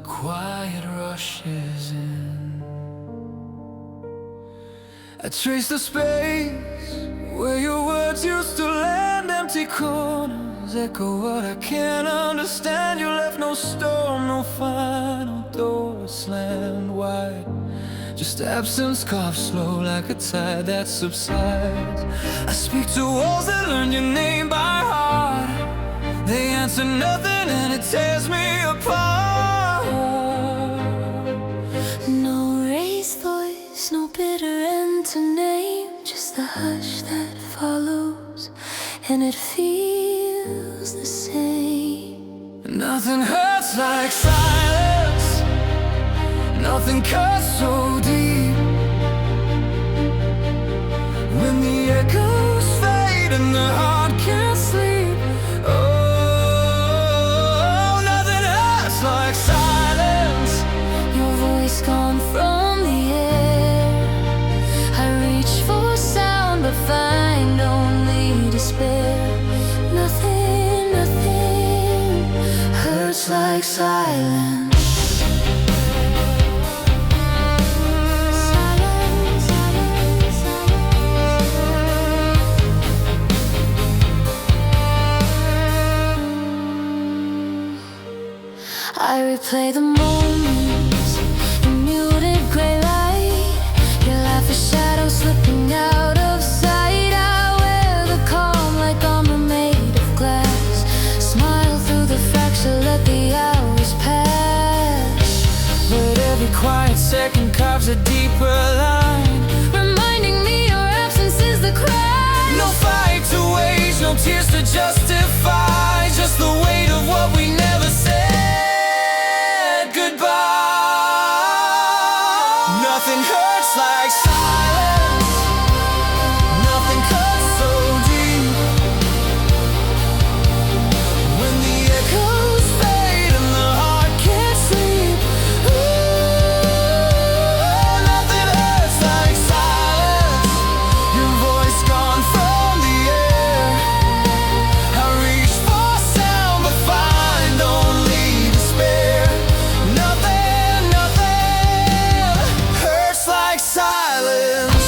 quiet rushes in. I trace the space where your words used to land. Empty corners echo what I can't understand. You left no storm, no final door slammed wide. Just absence carved slow like a tide that subsides. I speak to walls that learned your name by heart. They answer nothing and it tears me apart. No raised voice, no bitter end to name. Just the hush that follows, and it feels the same. Nothing hurts like silence. Nothing cuts so deep. When the echoes fade and the heart can't sleep. Oh, nothing hurts like silence. Your voice gone from the air. I reach for sound but find only despair. Nothing, nothing hurts like silence. I replay the moments in muted grey light. Your life is shadow slipping out of sight. I wear the calm like armor made of glass. Smile through the fracture, let the hours pass. But every quiet second carves a deeper line, reminding me your absence is the cry. no fight to wage, no tears to justify. Just the weight of what we never said. Nothing hurts like silence. Nothing cuts so deep. When the echoes fade and the heart can't sleep. Ooh, nothing hurts like silence. Your voice gone from the air. I reach for sound but find only despair. Nothing, nothing hurts like silence.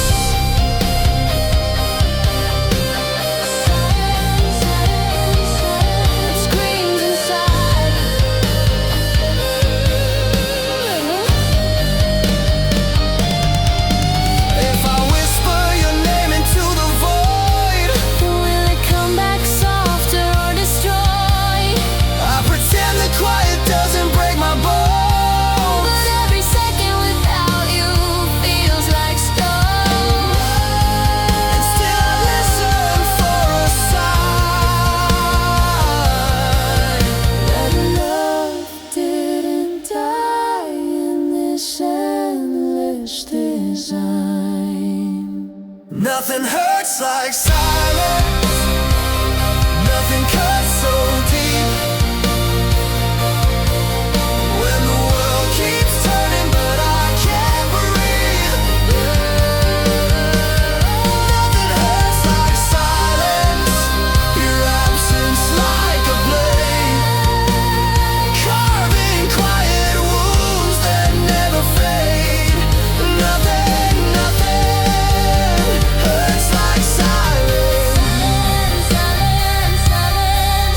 It screams inside. If I whisper your name into the void, Will it come back softer or destroyed? I pretend the quiet doesn't break my bones. But every second without you feels like stone. And still I listen for a sign That love didn't die in this endless design. Nothing hurts like silence. Nothing cuts so deep. When the world keeps turning but I can't breathe. Nothing hurts like silence. Your absence like a blade, carving quiet wounds that never fade. Nothing, nothing hurts like silence. Silence, silence,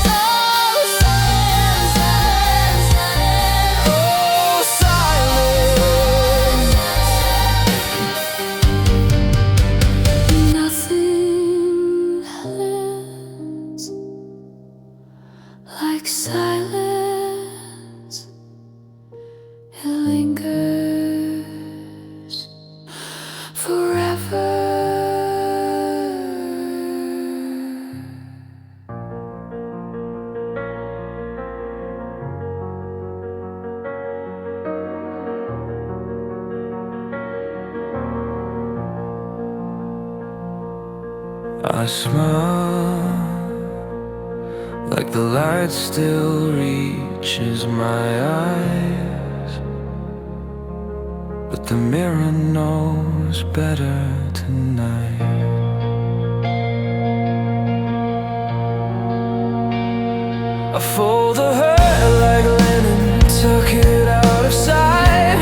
oh, silence, silence, Oh, silence. Nothing hurts like silence. It lingers forever. I smile like the light still reaches my eyes, but the mirror knows better tonight. I fold the hurt like linen, tuck it out left side.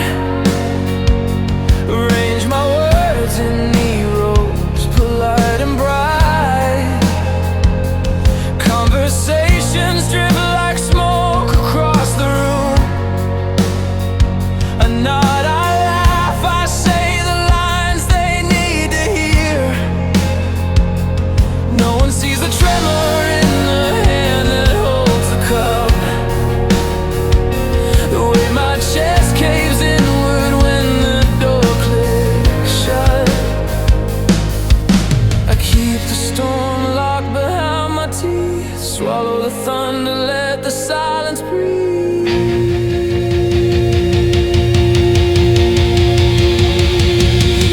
Arrange my words in neat rows, polite and bright. Conversations dribble like smoke across the room. A nod, I laugh, I say the lines they need to hear. No one sees the tremor in the hand that holds the cup, the way my chest caves inward when the door clicks shut. I keep the storm locked behind my teeth, swallow the thunder, let the silence breathe.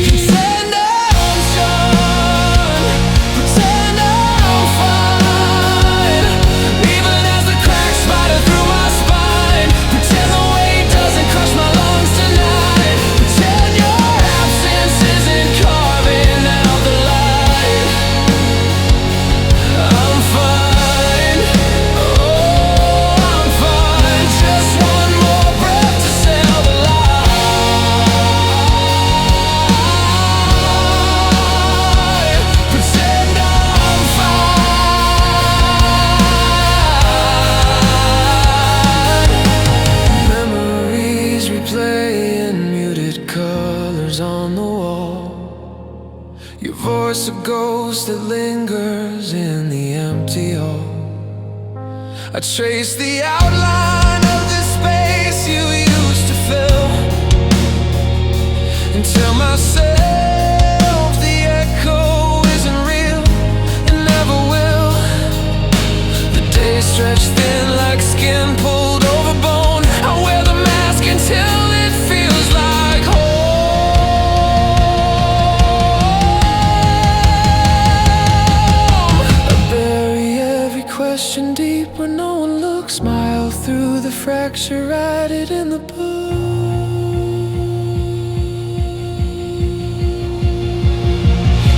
Pretend I'm sure, pretend I'm fine, even as the cracks spider through my spine. Pretend the weight doesn't crush my lungs tonight. Pretend your absence isn't carving out the light. I'm fine, oh, I'm fine. Just one more breath to sail the line. Pretend I'm fine. Memories replay in muted colors on the wall. Your voice a ghost that lingers in the empty hall. I trace the outline of the space you used to fill, and tell myself the echo isn't real, it never will. The days stretch thin like skin pulled over bone. I wear the mask until it feels like home. I bury every question deep where no one looks. Smile through the fracture, write it in the book.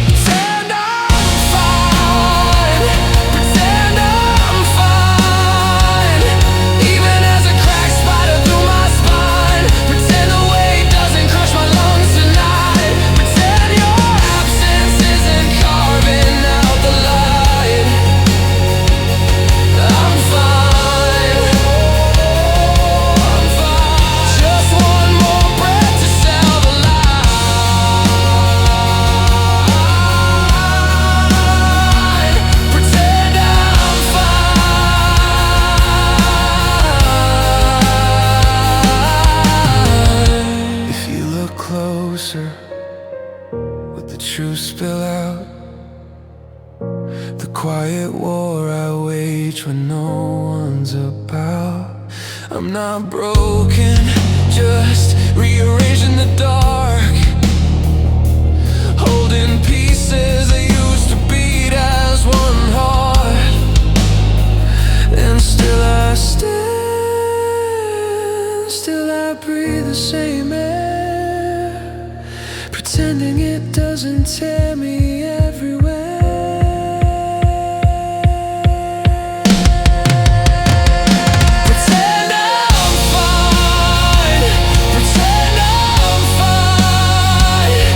Pretend I'm fine, pretend I'm fine, even as a crack spider through my spine. Pretend the weight doesn't crush my lungs tonight. Pretend your absence isn't carving out the light. I'm fine, I'm fine. Just one more breath to sail the line. Pretend I'm fine. If you look closer, would the truth spill out? The quiet war I wage when no one's about. I'm not broken, just rearranging the dark, holding pieces that used to beat as one heart. And still I stand, still I breathe the same air, pretending it doesn't tear me everywhere. Pretend I'm fine, pretend I'm fine,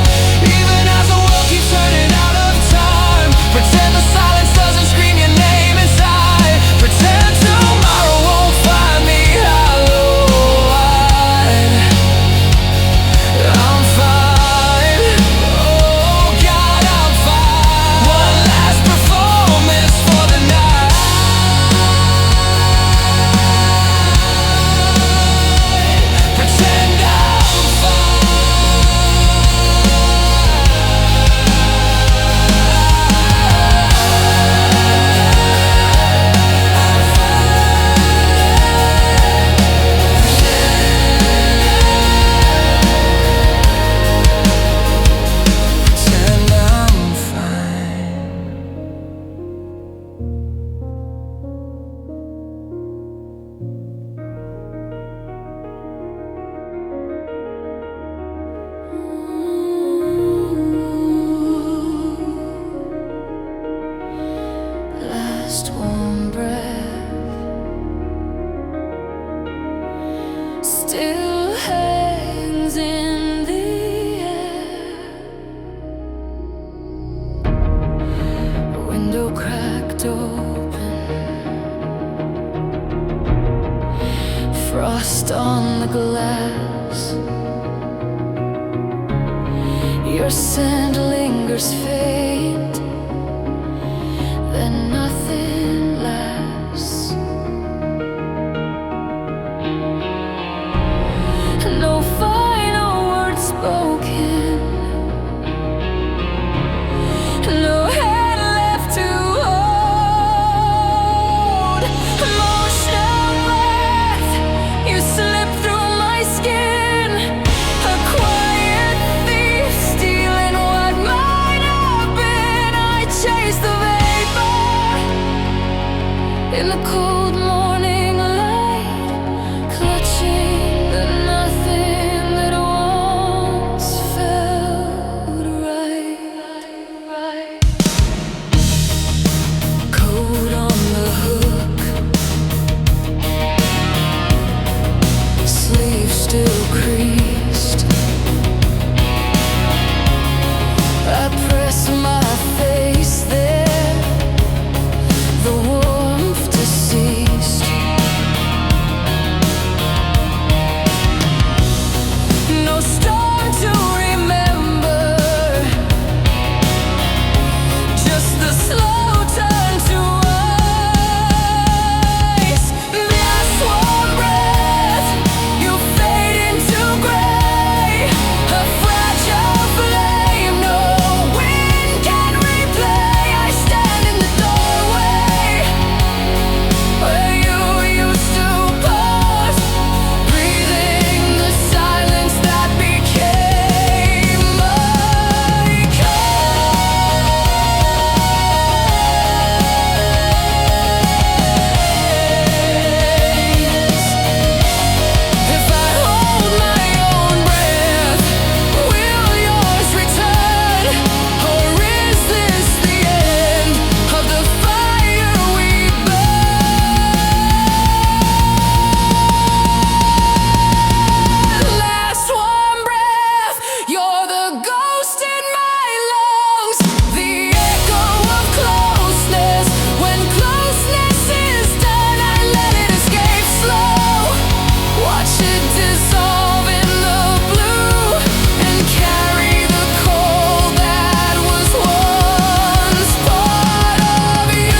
even as the world keeps turning out of time. Pretend the silence doesn't scream your name inside. Pretend tomorrow won't find me hollow-eyed. I'm fine, oh God, I'm window cracked open, frost on the glass. Your scent lingers faint, then nothing lasts. No final words spoken, no hand left to hold. Motionless, you slip through my skin, a quiet thief stealing what might have been. I chase the vapor in the cold morning light, clutching the nothing that once felt right. Coat on the hook, sleeve still creased. I press my face there, the warmth deceased. No storm to remember, just the slow turn to ice. Last warm breath, you fade into gray, a fragile flame no wind can replay. I stand in the doorway where you used to pause, breathing the silence that became my case. If I hold my own breath, will yours return? Or is this the end of the fire we burn? Last warm breath, you're the ghost in my lungs, the echo of closeness. When closeness is done, I let it escape slow, watch it dissolve in the blue, and carry the cold that was once part of you.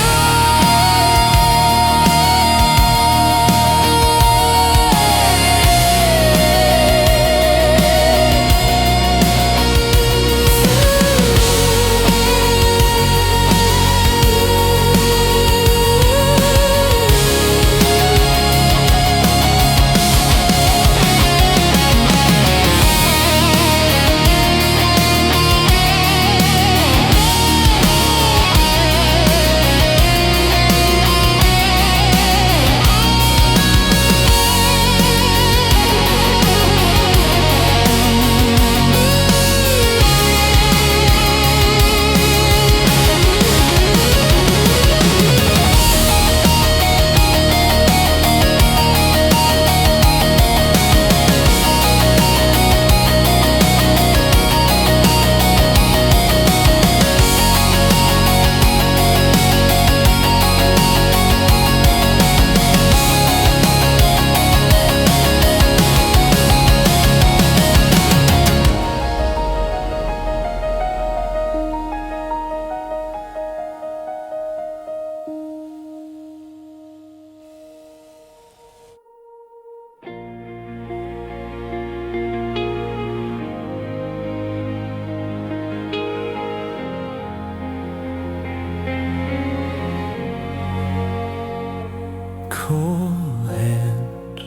Cold hands,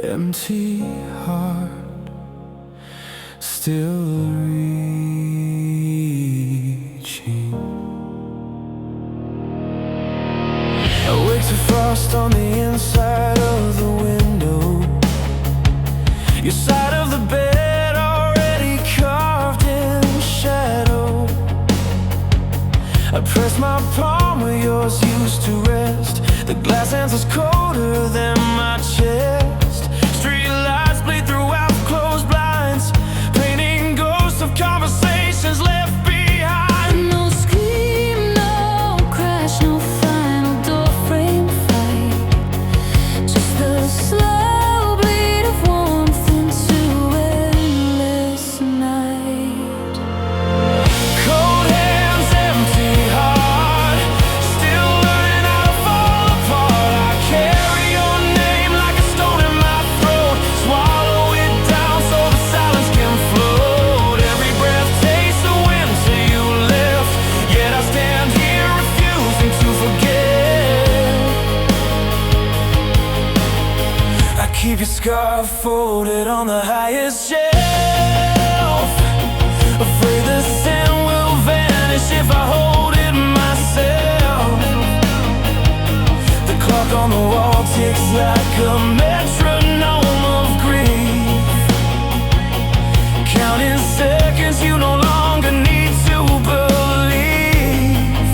empty heart, still reaching. Awake to frost on the inside of the window, your side of the bed already carved in shadow. I press my palm where yours used to rest, the glass answers colder than my chest. Street lights bleed throughout closed blinds, painting ghosts of conversations left behind. No scream, scarf folded on the highest shelf, afraid the scent will vanish if I hold it myself. The clock on the wall ticks like a metronome of grief, counting seconds you no longer need to believe.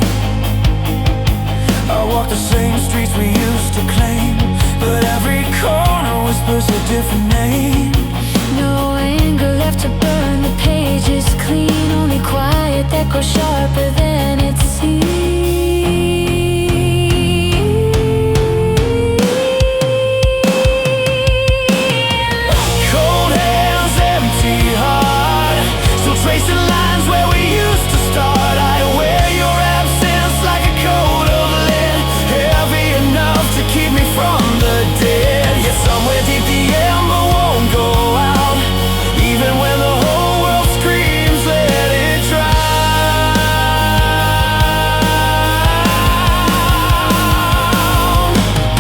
I walk the same streets we used to claim, but every corner whispers a different name. No anger left to burn, the pages clean, only quiet that grows sharper than it seems. Cold hands, empty heart, still tracing lines where we used to start. I wear your absence like a coat of lead, heavy enough to keep me from the dead. Yet somewhere deep the ember won't go out, even when the whole world screams let it drown.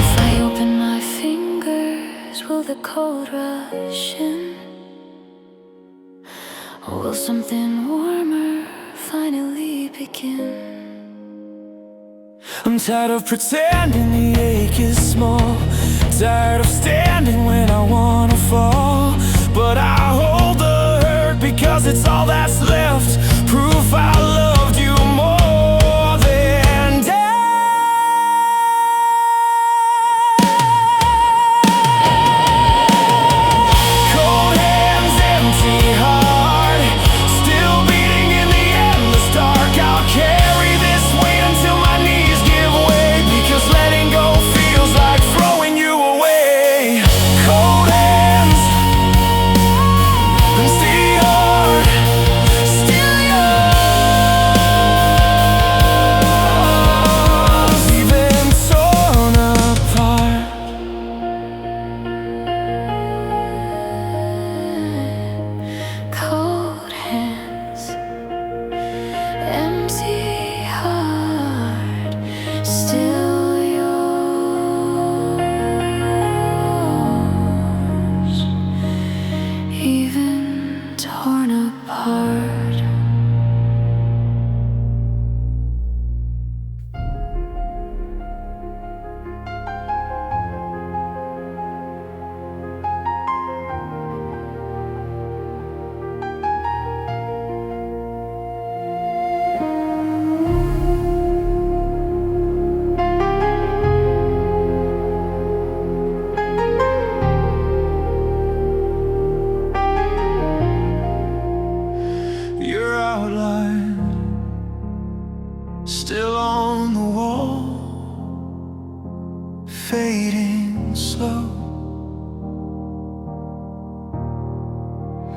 If I open my fingers, will the cold rush in? Or will something warmer finally begin? I'm tired of pretending the ache is small, tired of standing when I wanna fall. But I hold the hurt because it's all that's left, proof I loved you more than death. Cold hands, empty heart, still beating in the endless dark. I'll carry this weight until my knees give way, because letting go feels like throwing you away. Cold hands, empty heart, still yours, even torn apart. Cold hands, empty heart, still yours, even torn apart. Your outline still on the wall, fading slow.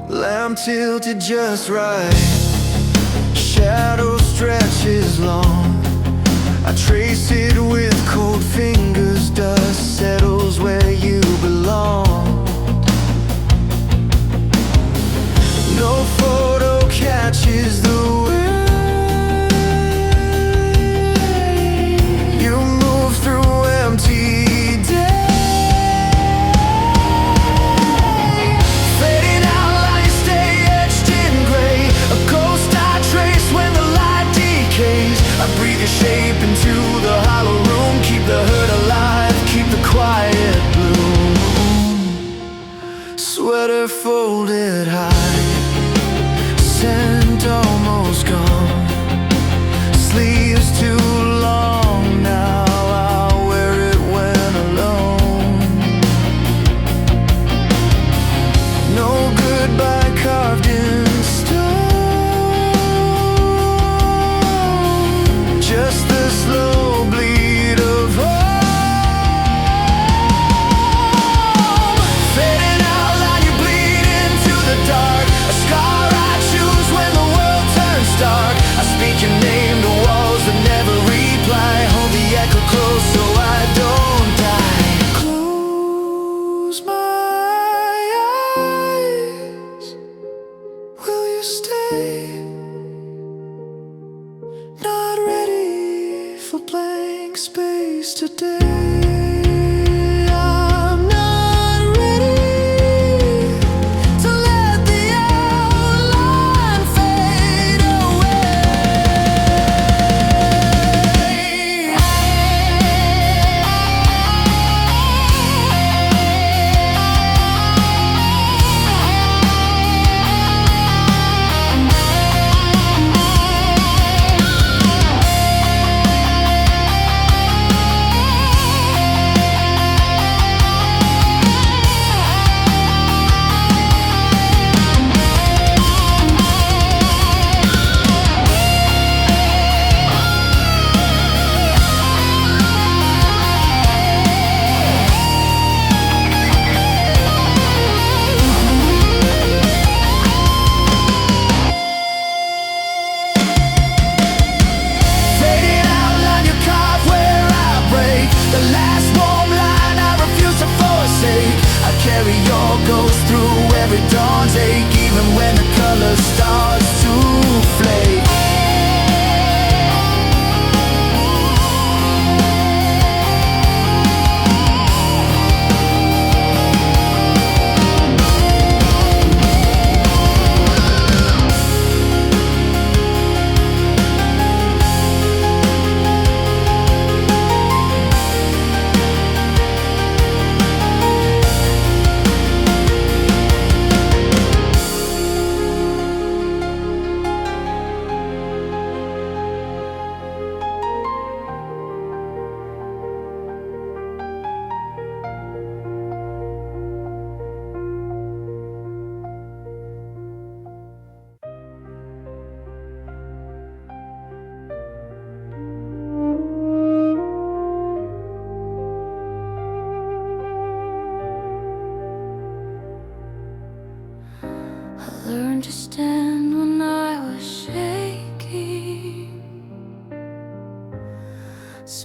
Lamp tilted just right, shadow stretches long. I trace it with cold fingers, dust settles where you belong. No photo catches the way you move through empty day. Fading outline, stay etched in gray, a ghost I trace when the light decays. I breathe your shape into the hollow room, keep the hurt alive, keep the quiet bloom. Sweater folded high, scent almost gone, sleeves too long now, I'll wear it when alone. No goodbye carved in stone, just the slow bleed of home. Fading outline, you bleed into the dark, a scar I choose when the world turns dark. I speak your name to walls that never reply, hold the echo close so I don't die. Close my eyes, will you stay? Not ready for blank space today. I'm not ready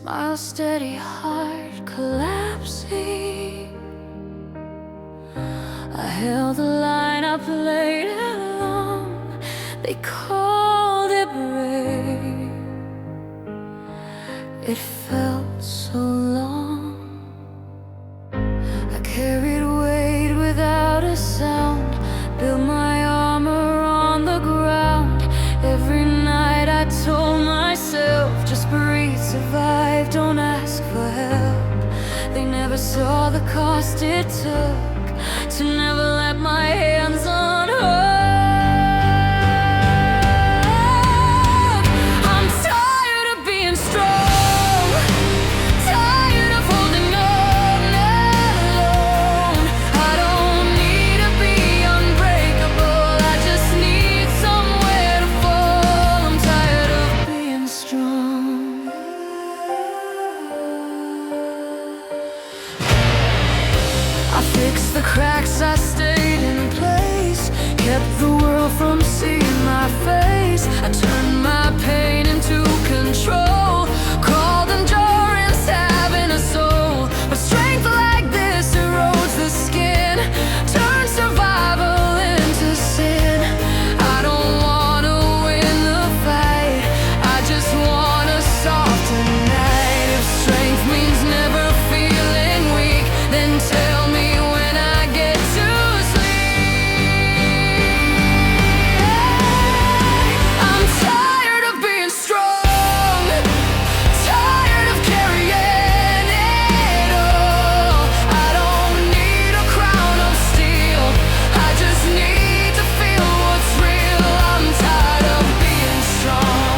smile steady, heart collapsing. I held the line, I played it along. They called it brave. It felt so long. I carried weight without a sound, built my armor on the ground. Every night I told myself, just breathe, survive, don't ask for help. They never saw the cost it took to never let my hands unhurt. I'm tired of being strong, tired of holding on alone. I don't need to be unbreakable, I just need somewhere to fall. I'm tired of being strong. I fixed the cracks, I stayed in place, kept the world from seeing my face. I turned my pain into control, called endurance having a soul. But strength like this erodes the skin, turns survival into sin. I don't wanna win the fight, I just want a softer night. If strength means never feeling weak, then tell me when I get to sleep. I'm tired of being strong, tired of carrying it all. I don't need a crown of steel, I just need to feel what's real. I'm tired of being strong,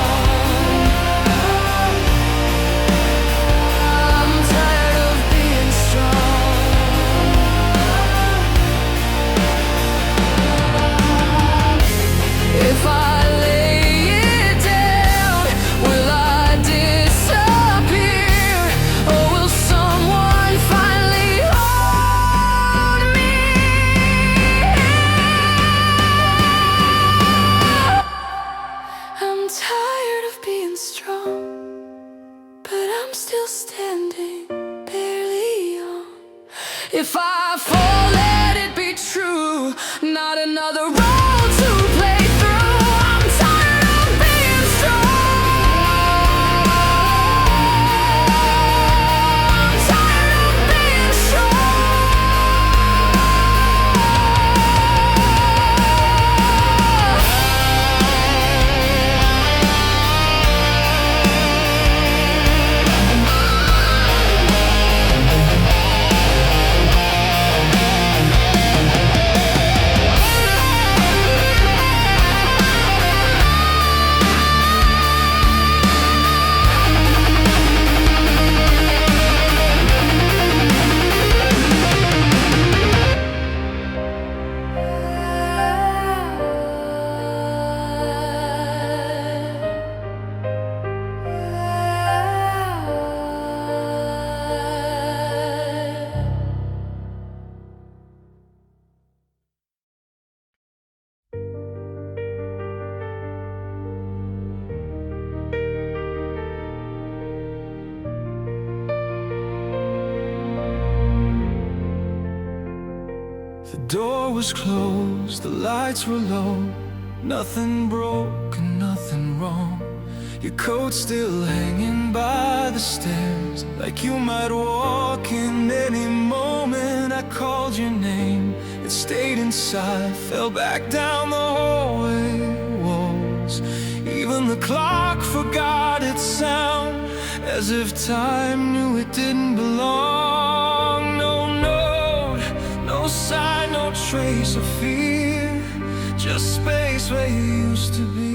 I'm tired of being strong. If I lay it down, will I disappear? Or will someone finally hold me? I'm tired of being strong, but I'm still standing, barely on. If I fall, let it be true, not another role to play through. I'm tired of being strong, I'm tired of being The door was closed, the lights were low. Nothing broke and nothing wrong. Your coat still hanging by the stairs, like you might walk in any moment. I called your name, it stayed inside, fell back down the hallway walls. Even the clock forgot its sound, as if time knew it didn't belong. No note, no sign, no trace of fear, just space where you used to be.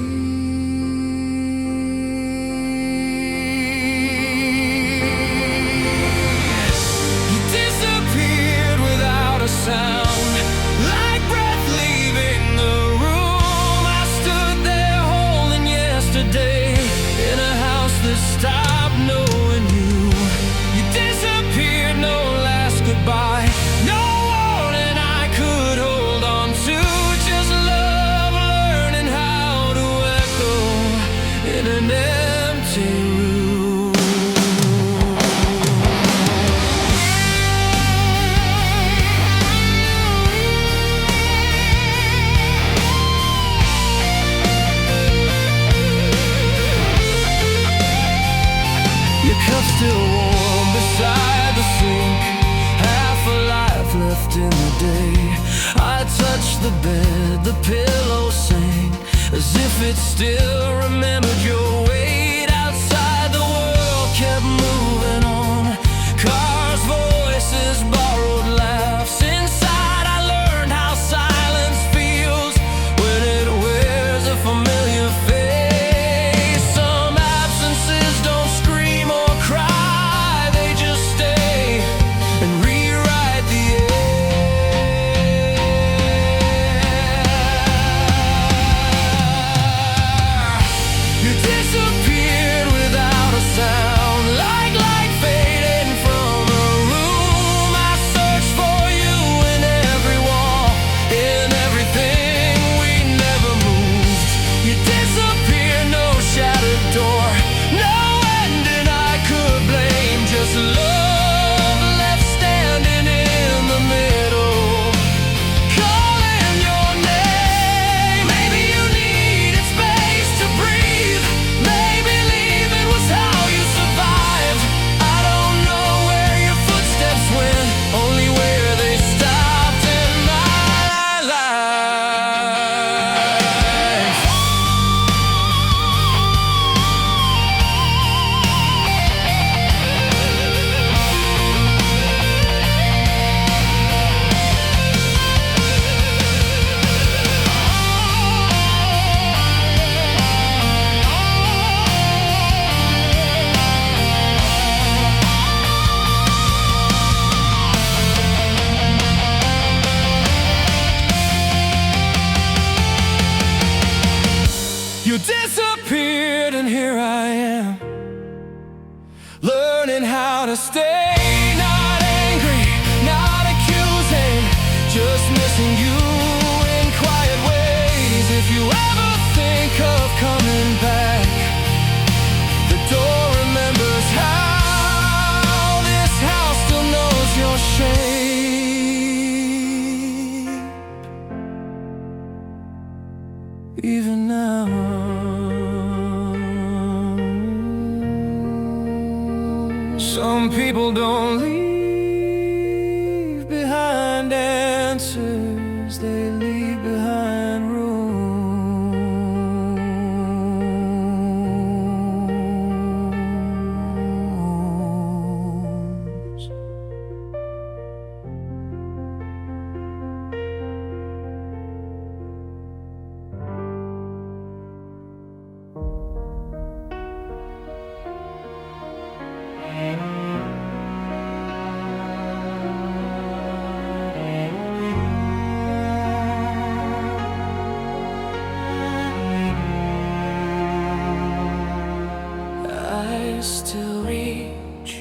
You disappeared without a sound, like breath leaving the room. I stood there holding yesterday, in a house that stopped knowing you. You disappeared, no last goodbye, no warning I could hold on to. Just love learning how to cup still warm beside the sink, half a life left in the day. I touched the bed, the pillow sang, as if it still remembered your weight. Outside the world kept moving on, cars, voices, borrowed laughs. Inside I learned how silence feels when it wears a familiar face. Some absences don't scream or cry, they just stay and rewrite the air. You disappeared without a sound, like light fading from a room. I searched for you in every wall, in everything we never moved. You disappeared, no shattered door, no ending I could blame, just love left standing in the middle, calling your name. Maybe you needed space to breathe, maybe leaving was how you survived. I don't know where your footsteps went, only where they stopped in my life. You disappeared and here I am, learning how to stay, not angry, not accusing, just missing you in quiet ways. If you ever think of coming back, the door remembers how this house still knows your shape, even now. Some people don't leave behind answers, they leave behind rooms. I still reach,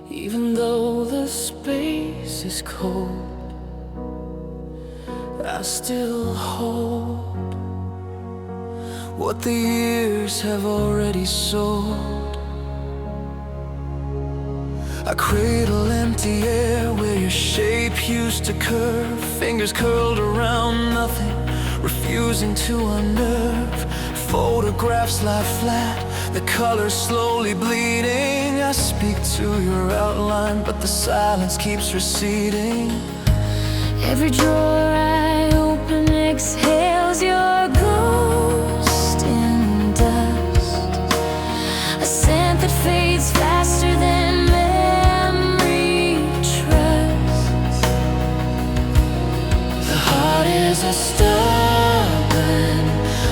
even though the space is cold. I still hold what the years have already sold. I cradle empty air where your shape used to curve, fingers curled around nothing, refusing to unnerve. Photographs lie flat, the colors slowly bleeding. I speak to your outline, but the silence keeps receding. Every drawer I open exhales your ghost in dust, a scent that fades faster than memory trusts. The heart is a stubborn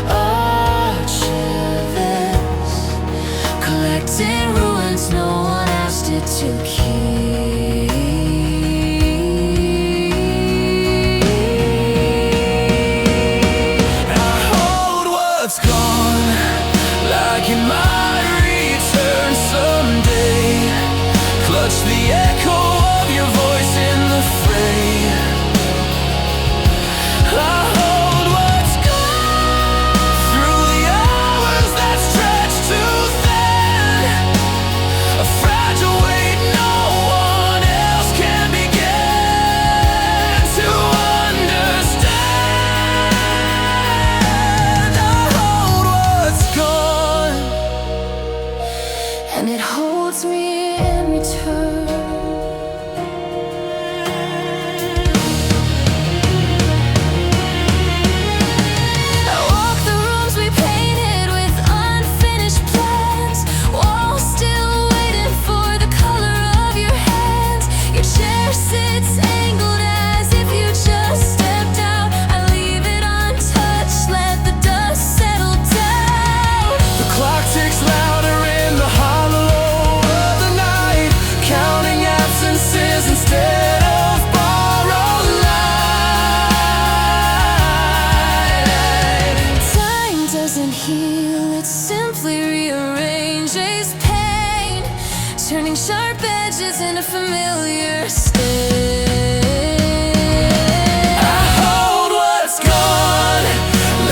archivist, Collecting ruins no one asked it to keep. I hold what's gone, like it might return someday. Clutch the echo of your voice in the fray. I hold what's gone through the hours that stretch too thin, a fragile weight no one else can begin to understand. I hold what's gone, heal, it simply rearranges pain, turning sharp edges into familiar stain. I hold what's gone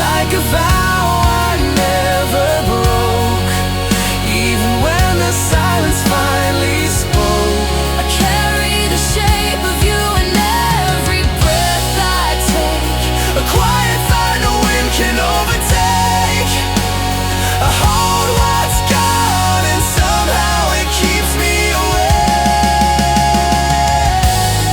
like a vow I never broke. Even when the silence finally spoke, I carry the shape of you in every breath I take. a quiet fire no wind can overtake. I hold what's gone and somehow it keeps me awake.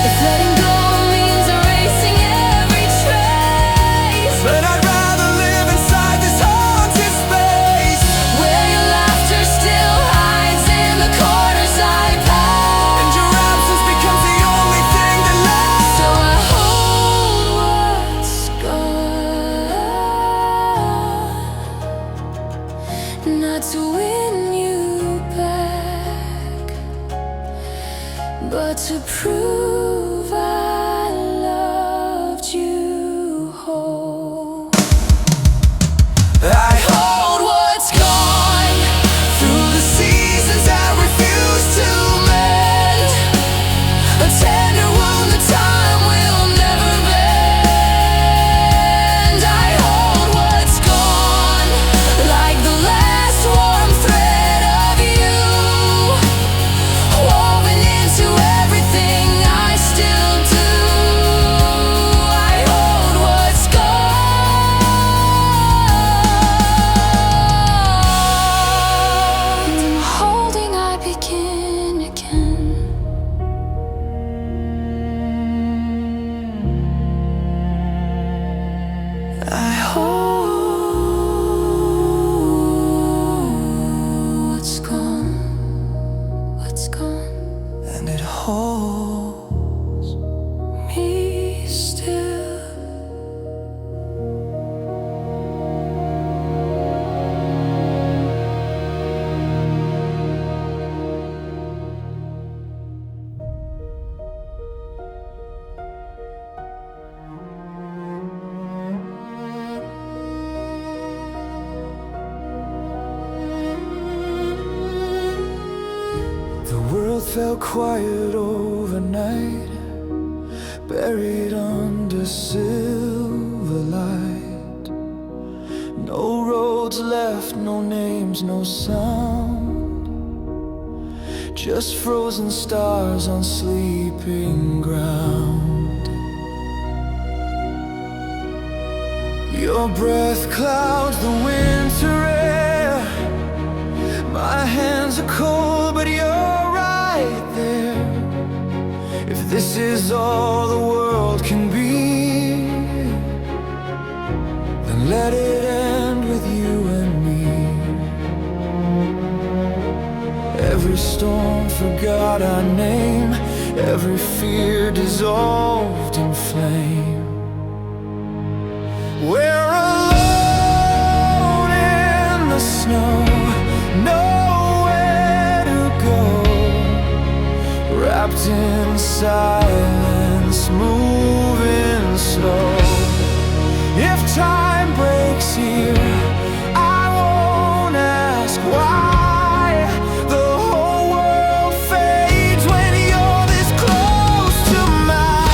If letting go means erasing every trace, But I'd rather live inside this haunted space, where your laughter still hides in the corners I pass. and your absence becomes the only thing that lasts. So I hold what's gone, not to win you back, but to prove I loved you whole. I hold what's gone through the seasons I refuse to mend, a tender wound that time will never mend. I hold what's gone like the last warm thread of you, woven into everything I still do. I hold what's gone. Holding, I begin again. I hold What's gone? What's gone? and it holds. Me still. The world fell quiet overnight, buried under silver light. No roads left, no names, no sound, just frozen stars on sleeping ground. Your breath clouds the winter air. My hands are cold, but you're right there. If this is all the world can be, then let it end with you and me. Every storm forgot our name, every fear dissolved in flame. We're alone in the snow, nowhere to go, wrapped in silence, moving slow. If time breaks here, I won't ask why. The whole world fades when you're this close to mine.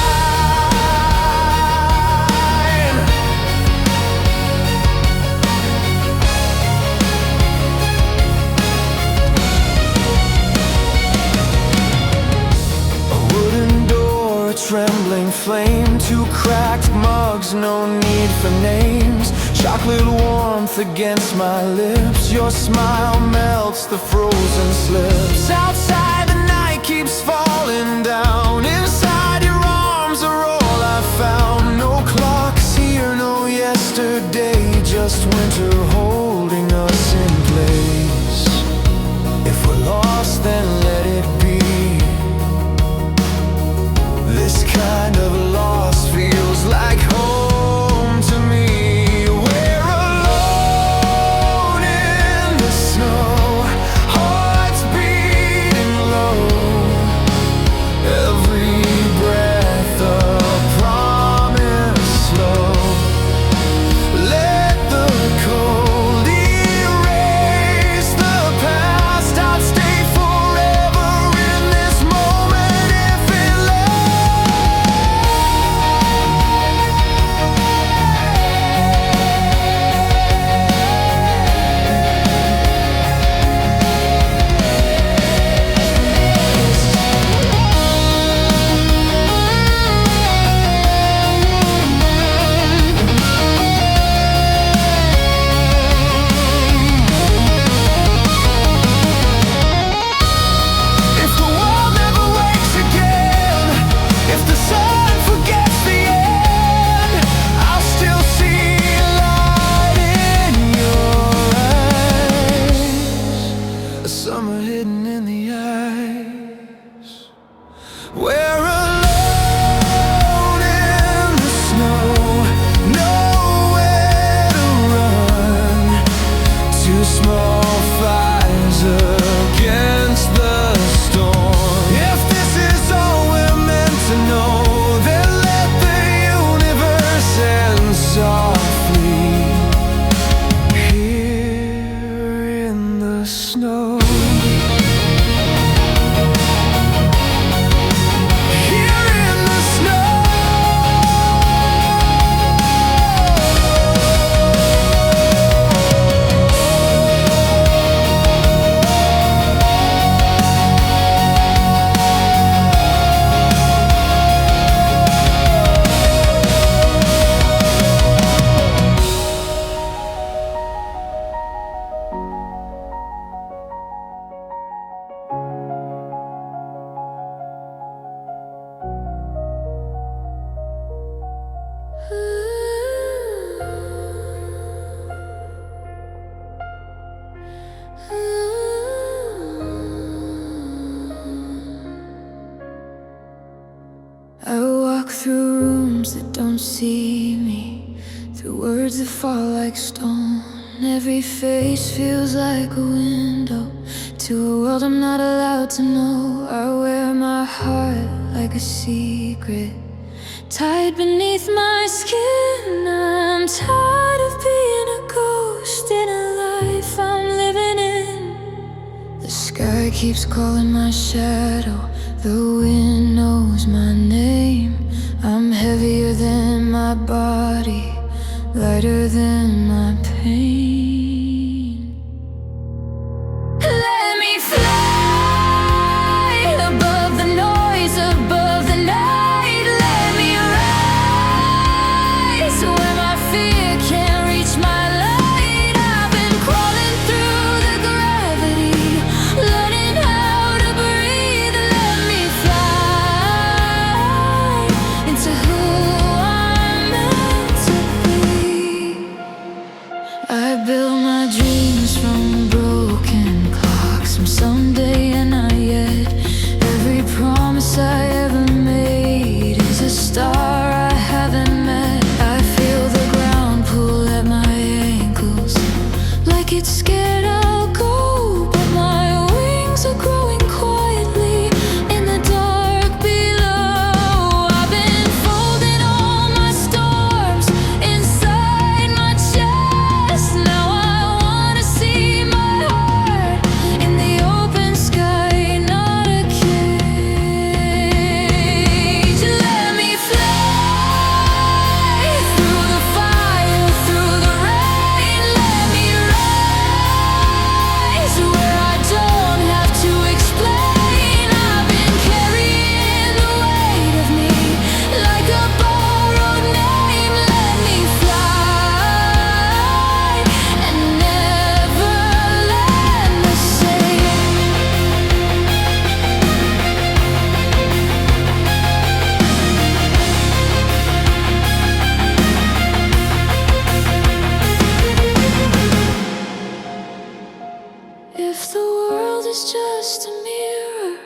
A wooden door, a trembling flame, two cracked mugs, no need for names. Chocolate warmth against my lips, your smile melts the frozen slips. Outside the night keeps falling down, inside your arms are all I found. No clocks here, no yesterday, just winter holding us in place. If we're lost, then let it be. This kind of loss feels like home to me. We're alone in the snow, hearts beating low. Every don't see me, through words that fall like stone. Every face feels like a window to a world I'm not allowed to know. I wear my heart like a secret, tied beneath my skin. I'm tired of being a ghost in a life I'm living in. The sky keeps calling my shadow, the wind knows my name. I'm heavier than my body, lighter than my pain. Let me fly above the noise, above the night. Let me rise where my fear can't reach my light. I've been crawling through the gravity, learning how to breathe. Let me fly into who I'm meant to be. I build my dreams from broken clocks, from someday and not yet. Every promise I ever made is a star I haven't met. I feel the ground pull at my ankles, like it's scared I'll go, but my wings are growing quietly in the dark below. I've been folding all my storms inside my chest. Now I wanna see my heart in the open sky, not a cage. Let me fly through the fire, through the rain. Let me rise where I don't have to explain. I've been carrying the weight of me like a borrowed name. Let me fly and never land the same. If the world is just a mirror,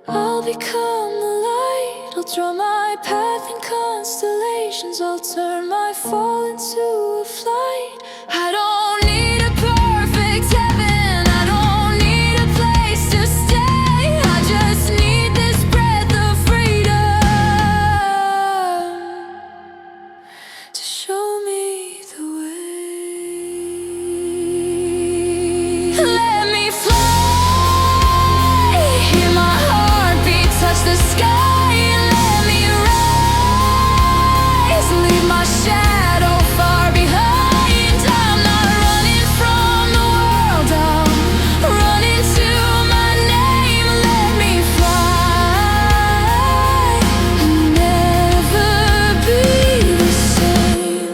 I'll become the light. I'll draw my path in constellations. I'll turn my fall into a flight. I don't need a perfect heaven, I don't need a place to stay. I just need this breath of freedom to show me the way. Let me fly, hear my heartbeat touch the sky. Let me rise, leave my shadow far behind. I'm not running from the world, I'm running to my name. Let me fly and never be the same.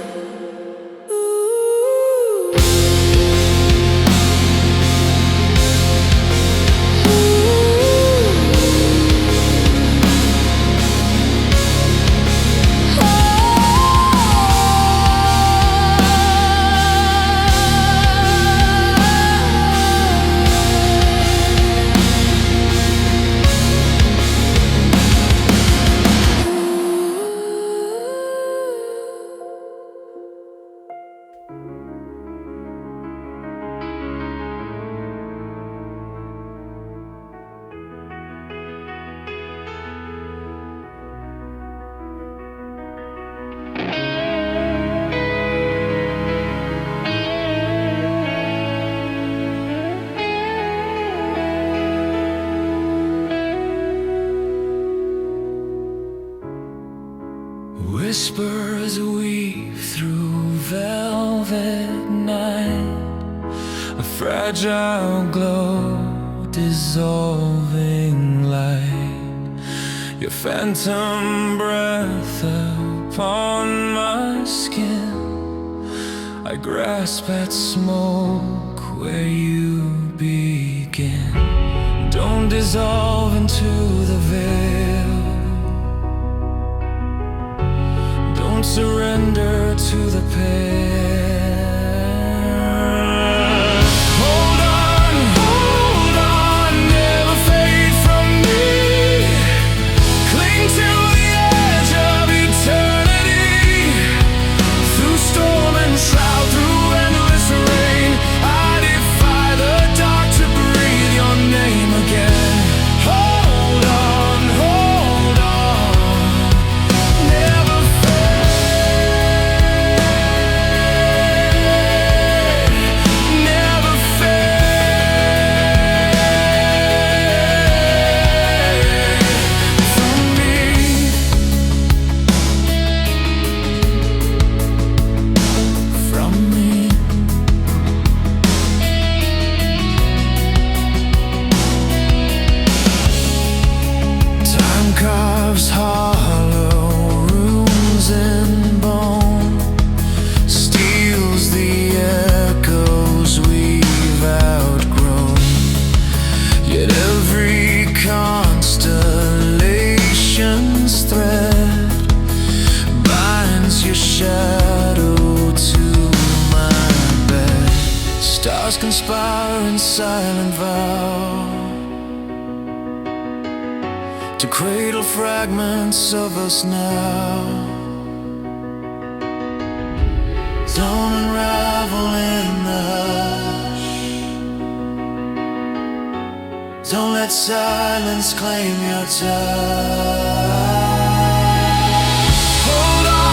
Whispers weave through velvet night, a fragile glow, dissolving light. Your phantom breath upon my skin, I grasp at smoke where you begin. Don't dissolve into the veil, don't surrender to the pain. Hold on, never fade from me. Cling to the edge of eternity. Stars conspire in silent vow to cradle fragments of us now. Don't unravel in the hush. Don't let silence claim your touch. Hold on.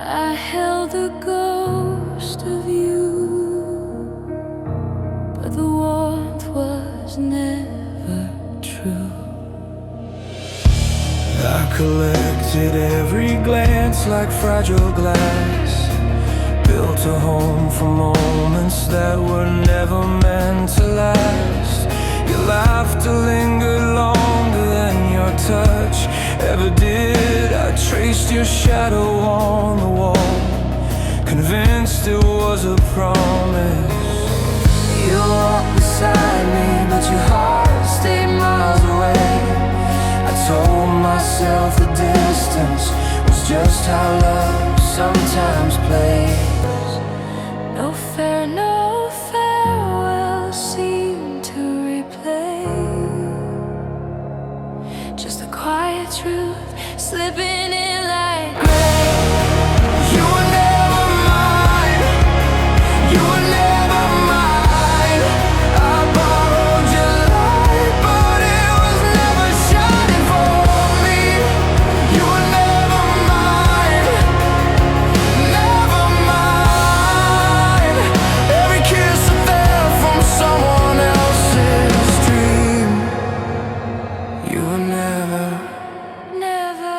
I held the ghost of you, but the warmth was never true. I collected every glance like fragile glass, built a home for moments that were never meant to last. Your laughter lingered longer than your touch ever did. I traced your shadow on the wall, convinced it was a promise. You walked beside me, but your heart stayed miles away. I told myself the distance was just how love sometimes plays. No fair, no farewell seemed to replay. Just the quiet truth slipping in like rain. You were never mine. You were never mine. I borrowed your light, but it was never shining for me. You were never mine. Never mine. Every kiss a theft from someone else's dream. You were never Never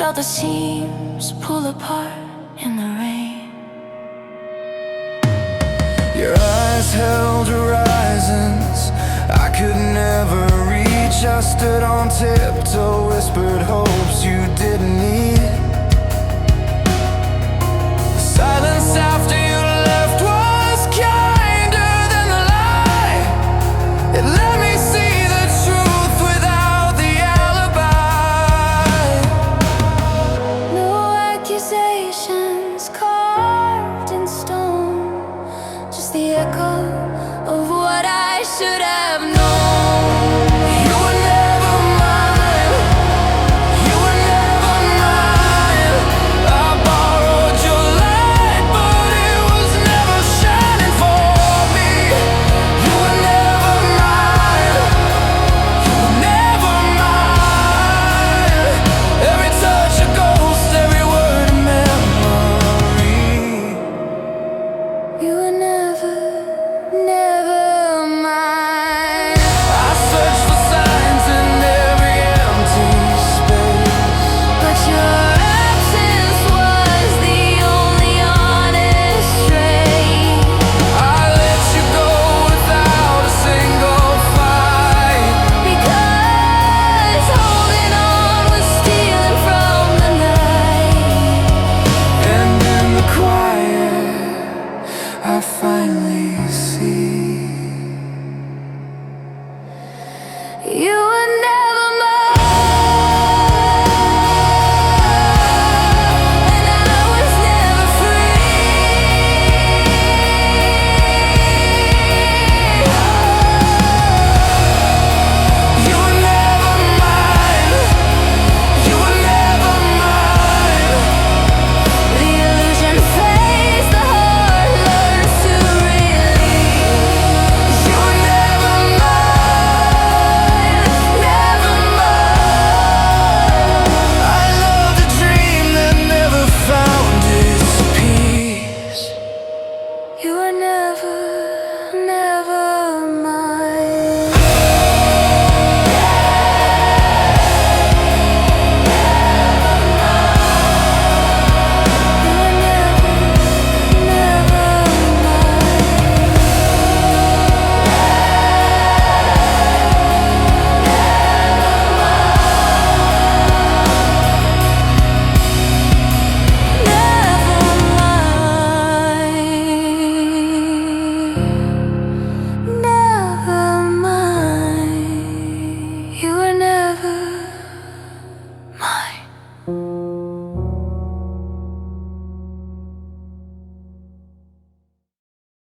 felt the seams pull apart in the rain. Your eyes held horizons I could never reach. I stood on tiptoe, whispered hopes you